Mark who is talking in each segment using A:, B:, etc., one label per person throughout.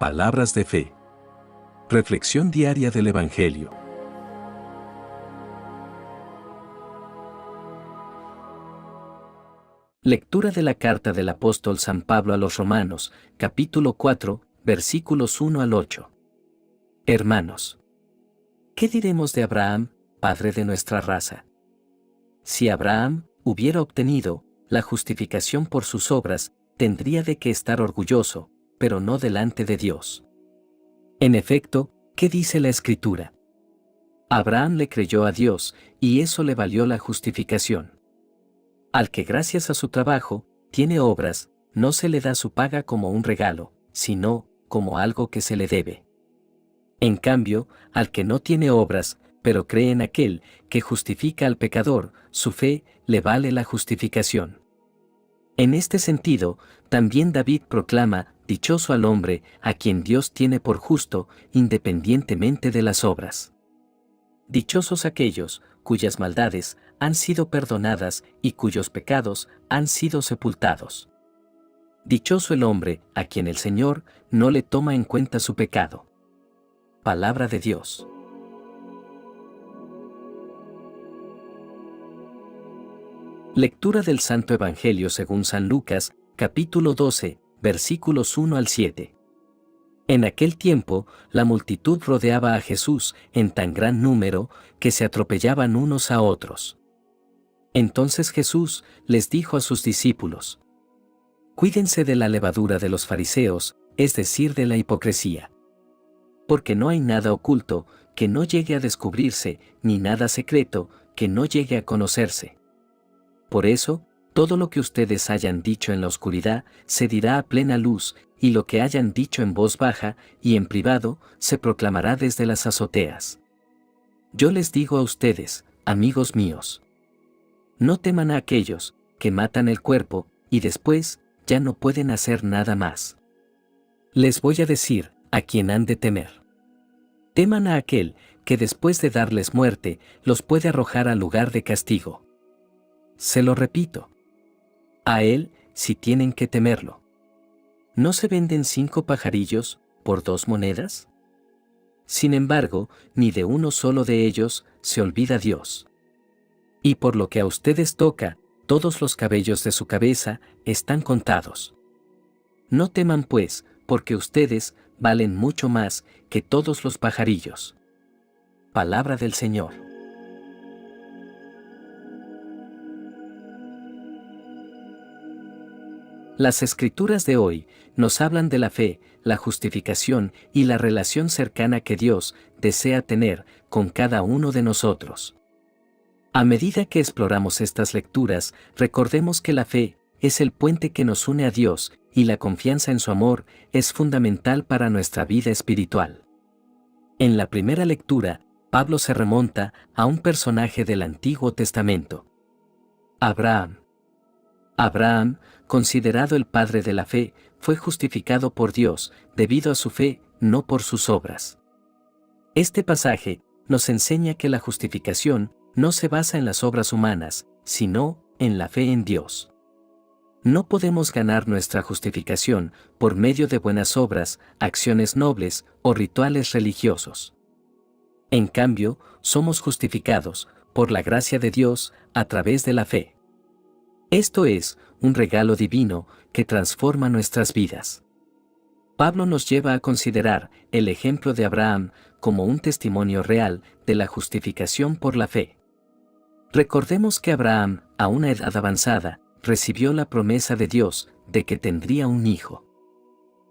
A: Palabras de fe. Reflexión diaria del Evangelio.
B: Lectura de la carta del apóstol San Pablo a los Romanos, capítulo 4, versículos 1 al 8. Hermanos, ¿qué diremos de Abraham, padre de nuestra raza? Si Abraham hubiera obtenido la justificación por sus obras, tendría de qué estar orgulloso, pero no delante de Dios. En efecto, ¿qué dice la Escritura? Abraham le creyó a Dios, y eso le valió la justificación. Al que gracias a su trabajo tiene obras, no se le da su paga como un regalo, sino como algo que se le debe. En cambio, al que no tiene obras, pero cree en aquel que justifica al pecador, su fe le vale la justificación. En este sentido, también David proclama: dichoso al hombre a quien Dios tiene por justo, independientemente de las obras. Dichosos aquellos cuyas maldades han sido perdonadas y cuyos pecados han sido sepultados. Dichoso el hombre a quien el Señor no le toma en cuenta su pecado. Palabra de Dios. Lectura del Santo Evangelio según San Lucas, capítulo 12, versículos 1 al 7. En aquel tiempo, la multitud rodeaba a Jesús en tan gran número que se atropellaban unos a otros. Entonces Jesús les dijo a sus discípulos: cuídense de la levadura de los fariseos, es decir, de la hipocresía. Porque no hay nada oculto que no llegue a descubrirse, ni nada secreto que no llegue a conocerse. Por eso, todo lo que ustedes hayan dicho en la oscuridad se dirá a plena luz, y lo que hayan dicho en voz baja y en privado se proclamará desde las azoteas. Yo les digo a ustedes, amigos míos, no teman a aquellos que matan el cuerpo y después ya no pueden hacer nada más. Les voy a decir a quién han de temer. Teman a aquel que después de darles muerte los puede arrojar al lugar de castigo. Se lo repito. A él sí tienen que temerlo. ¿No se venden 5 pajarillos por 2 monedas? Sin embargo, ni de uno solo de ellos se olvida Dios. Y por lo que a ustedes toca, todos los cabellos de su cabeza están contados. No teman pues, porque ustedes valen mucho más que todos los pajarillos. Palabra del Señor. Las Escrituras de hoy nos hablan de la fe, la justificación y la relación cercana que Dios desea tener con cada uno de nosotros. A medida que exploramos estas lecturas, recordemos que la fe es el puente que nos une a Dios y la confianza en su amor es fundamental para nuestra vida espiritual. En la primera lectura, Pablo se remonta a un personaje del Antiguo Testamento: Abraham. Abraham, considerado el padre de la fe, fue justificado por Dios debido a su fe, no por sus obras. Este pasaje nos enseña que la justificación no se basa en las obras humanas, sino en la fe en Dios. No podemos ganar nuestra justificación por medio de buenas obras, acciones nobles o rituales religiosos. En cambio, somos justificados por la gracia de Dios a través de la fe. Esto es un regalo divino que transforma nuestras vidas. Pablo nos lleva a considerar el ejemplo de Abraham como un testimonio real de la justificación por la fe. Recordemos que Abraham, a una edad avanzada, recibió la promesa de Dios de que tendría un hijo.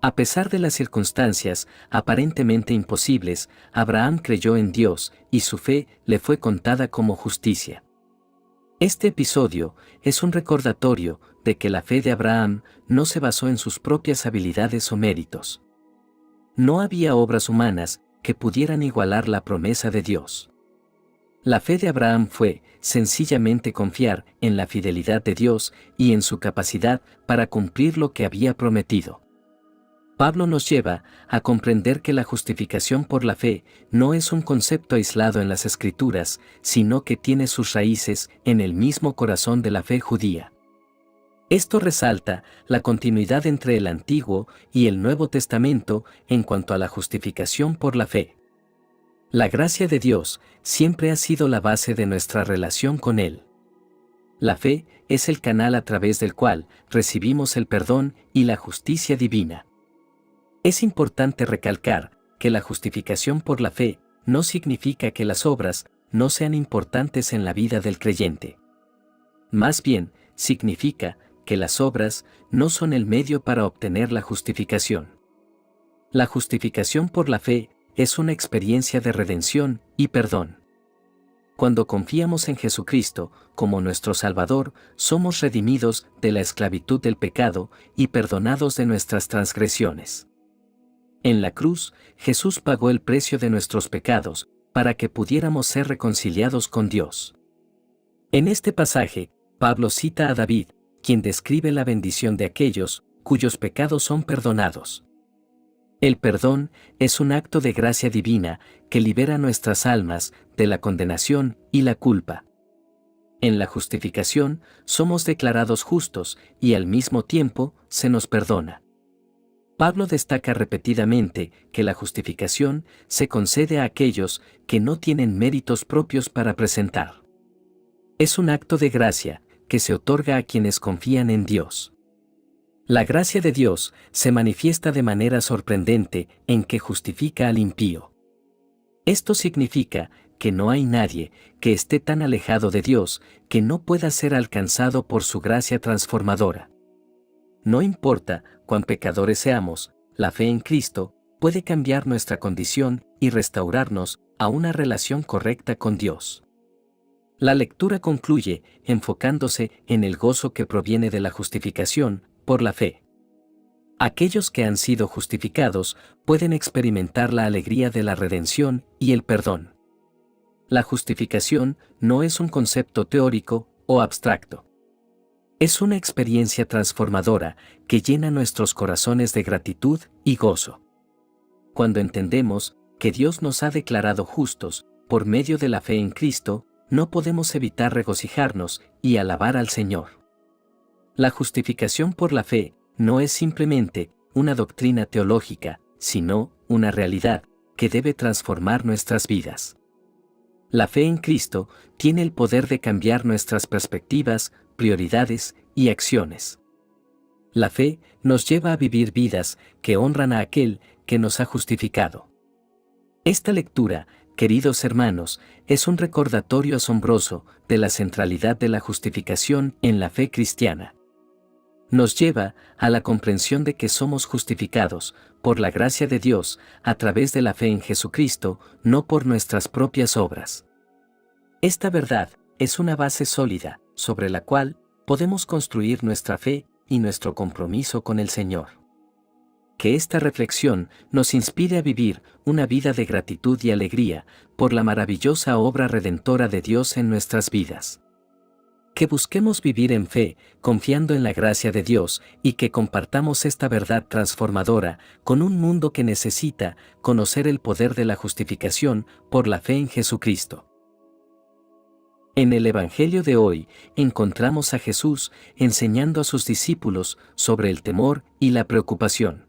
B: A pesar de las circunstancias aparentemente imposibles, Abraham creyó en Dios y su fe le fue contada como justicia. Este episodio es un recordatorio de que la fe de Abraham no se basó en sus propias habilidades o méritos. No había obras humanas que pudieran igualar la promesa de Dios. La fe de Abraham fue, sencillamente, confiar en la fidelidad de Dios y en su capacidad para cumplir lo que había prometido. Pablo nos lleva a comprender que la justificación por la fe no es un concepto aislado en las Escrituras, sino que tiene sus raíces en el mismo corazón de la fe judía. Esto resalta la continuidad entre el Antiguo y el Nuevo Testamento en cuanto a la justificación por la fe. La gracia de Dios siempre ha sido la base de nuestra relación con Él. La fe es el canal a través del cual recibimos el perdón y la justicia divina. Es importante recalcar que la justificación por la fe no significa que las obras no sean importantes en la vida del creyente. Más bien, significa que las obras no son el medio para obtener la justificación. La justificación por la fe es una experiencia de redención y perdón. Cuando confiamos en Jesucristo como nuestro Salvador, somos redimidos de la esclavitud del pecado y perdonados de nuestras transgresiones. En la cruz, Jesús pagó el precio de nuestros pecados para que pudiéramos ser reconciliados con Dios. En este pasaje, Pablo cita a David, quien describe la bendición de aquellos cuyos pecados son perdonados. El perdón es un acto de gracia divina que libera nuestras almas de la condenación y la culpa. En la justificación somos declarados justos y al mismo tiempo se nos perdona. Pablo destaca repetidamente que la justificación se concede a aquellos que no tienen méritos propios para presentar. Es un acto de gracia que se otorga a quienes confían en Dios. La gracia de Dios se manifiesta de manera sorprendente en que justifica al impío. Esto significa que no hay nadie que esté tan alejado de Dios que no pueda ser alcanzado por su gracia transformadora. No importa cuán pecadores seamos, la fe en Cristo puede cambiar nuestra condición y restaurarnos a una relación correcta con Dios. La lectura concluye enfocándose en el gozo que proviene de la justificación por la fe. Aquellos que han sido justificados pueden experimentar la alegría de la redención y el perdón. La justificación no es un concepto teórico o abstracto. Es una experiencia transformadora que llena nuestros corazones de gratitud y gozo. Cuando entendemos que Dios nos ha declarado justos por medio de la fe en Cristo, no podemos evitar regocijarnos y alabar al Señor. La justificación por la fe no es simplemente una doctrina teológica, sino una realidad que debe transformar nuestras vidas. La fe en Cristo tiene el poder de cambiar nuestras perspectivas, prioridades y acciones. La fe nos lleva a vivir vidas que honran a aquel que nos ha justificado. Esta lectura, queridos hermanos, es un recordatorio asombroso de la centralidad de la justificación en la fe cristiana. Nos lleva a la comprensión de que somos justificados por la gracia de Dios a través de la fe en Jesucristo, no por nuestras propias obras. Esta verdad es una base sólida sobre la cual podemos construir nuestra fe y nuestro compromiso con el Señor. Que esta reflexión nos inspire a vivir una vida de gratitud y alegría por la maravillosa obra redentora de Dios en nuestras vidas. Que busquemos vivir en fe, confiando en la gracia de Dios y que compartamos esta verdad transformadora con un mundo que necesita conocer el poder de la justificación por la fe en Jesucristo. En el Evangelio de hoy encontramos a Jesús enseñando a sus discípulos sobre el temor y la preocupación.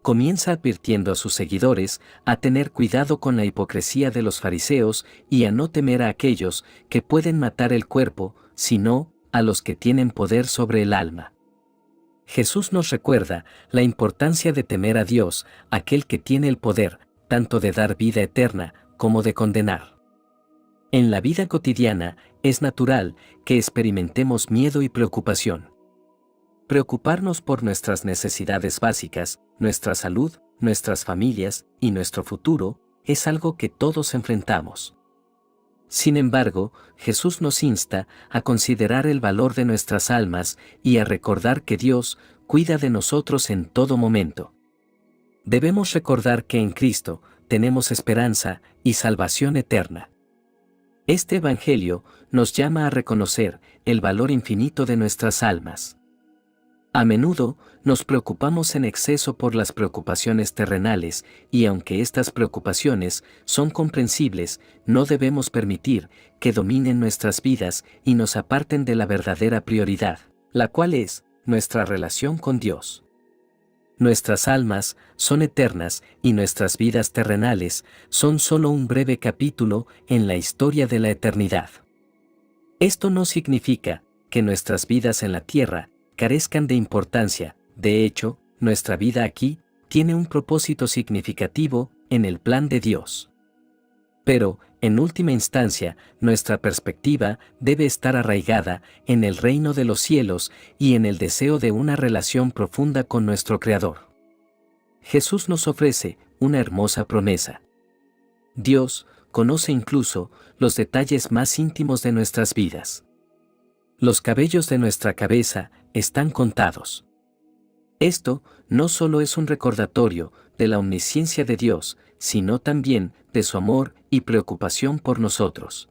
B: Comienza advirtiendo a sus seguidores a tener cuidado con la hipocresía de los fariseos y a no temer a aquellos que pueden matar el cuerpo, sino a los que tienen poder sobre el alma. Jesús nos recuerda la importancia de temer a Dios, aquel que tiene el poder, tanto de dar vida eterna como de condenar. En la vida cotidiana, es natural que experimentemos miedo y preocupación. Preocuparnos por nuestras necesidades básicas, nuestra salud, nuestras familias y nuestro futuro, es algo que todos enfrentamos. Sin embargo, Jesús nos insta a considerar el valor de nuestras almas y a recordar que Dios cuida de nosotros en todo momento. Debemos recordar que en Cristo tenemos esperanza y salvación eterna. Este Evangelio nos llama a reconocer el valor infinito de nuestras almas. A menudo nos preocupamos en exceso por las preocupaciones terrenales y aunque estas preocupaciones son comprensibles, no debemos permitir que dominen nuestras vidas y nos aparten de la verdadera prioridad, la cual es nuestra relación con Dios. Nuestras almas son eternas y nuestras vidas terrenales son solo un breve capítulo en la historia de la eternidad. Esto no significa que nuestras vidas en la tierra carezcan de importancia. De hecho, nuestra vida aquí tiene un propósito significativo en el plan de Dios. Pero, en última instancia, nuestra perspectiva debe estar arraigada en el reino de los cielos y en el deseo de una relación profunda con nuestro Creador. Jesús nos ofrece una hermosa promesa. Dios conoce incluso los detalles más íntimos de nuestras vidas. Los cabellos de nuestra cabeza están contados. Esto no solo es un recordatorio de la omnisciencia de Dios, sino también de su amor y preocupación por nosotros.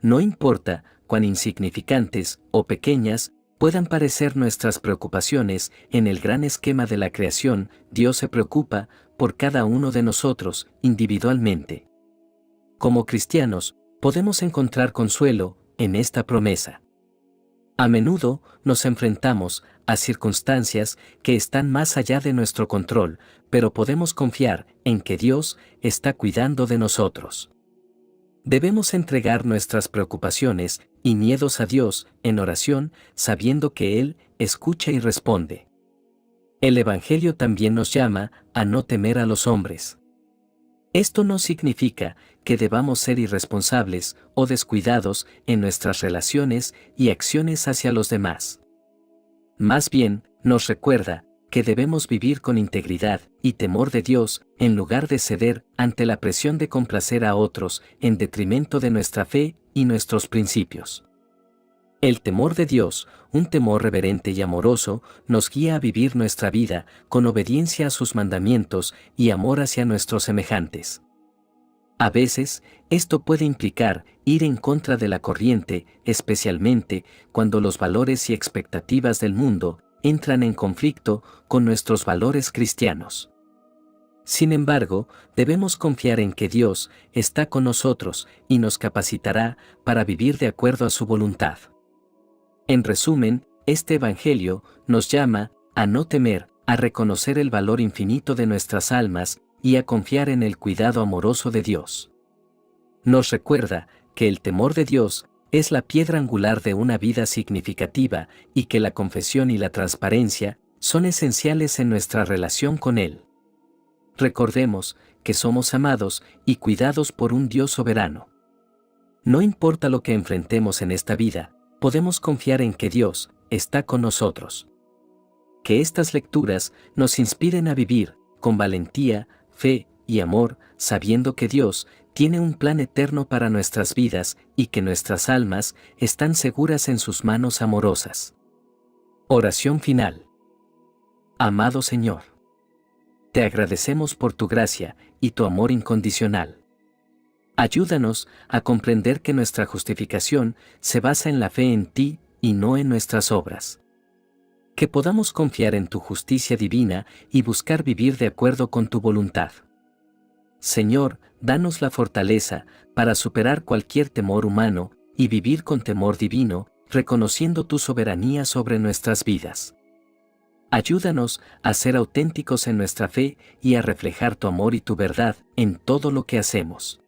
B: No importa cuán insignificantes o pequeñas puedan parecer nuestras preocupaciones en el gran esquema de la creación, Dios se preocupa por cada uno de nosotros individualmente. Como cristianos, podemos encontrar consuelo en esta promesa. A menudo nos enfrentamos a circunstancias que están más allá de nuestro control, pero podemos confiar en que Dios está cuidando de nosotros. Debemos entregar nuestras preocupaciones y miedos a Dios en oración, sabiendo que Él escucha y responde. El Evangelio también nos llama a no temer a los hombres. Esto no significa que debamos ser irresponsables o descuidados en nuestras relaciones y acciones hacia los demás. Más bien, nos recuerda que debemos vivir con integridad y temor de Dios en lugar de ceder ante la presión de complacer a otros en detrimento de nuestra fe y nuestros principios. El temor de Dios, un temor reverente y amoroso, nos guía a vivir nuestra vida con obediencia a sus mandamientos y amor hacia nuestros semejantes. A veces, esto puede implicar ir en contra de la corriente, especialmente cuando los valores y expectativas del mundo entran en conflicto con nuestros valores cristianos. Sin embargo, debemos confiar en que Dios está con nosotros y nos capacitará para vivir de acuerdo a su voluntad. En resumen, este Evangelio nos llama a no temer, a reconocer el valor infinito de nuestras almas y a confiar en el cuidado amoroso de Dios. Nos recuerda que el temor de Dios es la piedra angular de una vida significativa y que la confesión y la transparencia son esenciales en nuestra relación con Él. Recordemos que somos amados y cuidados por un Dios soberano. No importa lo que enfrentemos en esta vida, podemos confiar en que Dios está con nosotros. Que estas lecturas nos inspiren a vivir con valentía, fe y amor, sabiendo que Dios tiene un plan eterno para nuestras vidas y que nuestras almas están seguras en sus manos amorosas. Oración final. Amado Señor, te agradecemos por tu gracia y tu amor incondicional. Ayúdanos a comprender que nuestra justificación se basa en la fe en ti y no en nuestras obras. Que podamos confiar en tu justicia divina y buscar vivir de acuerdo con tu voluntad. Señor, danos la fortaleza para superar cualquier temor humano y vivir con temor divino, reconociendo tu soberanía sobre nuestras vidas. Ayúdanos a ser auténticos en nuestra fe y a reflejar tu amor y tu verdad en todo lo que hacemos.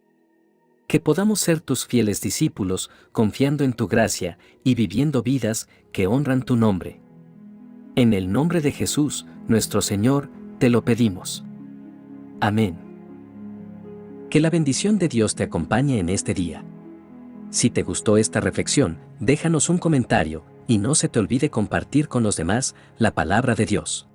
B: Que podamos ser tus fieles discípulos, confiando en tu gracia y viviendo vidas que honran tu nombre. En el nombre de Jesús, nuestro Señor, te lo pedimos. Amén. Que la bendición de Dios te acompañe en este día. Si te gustó esta reflexión, déjanos un comentario y no se te olvide compartir con los demás la palabra de Dios.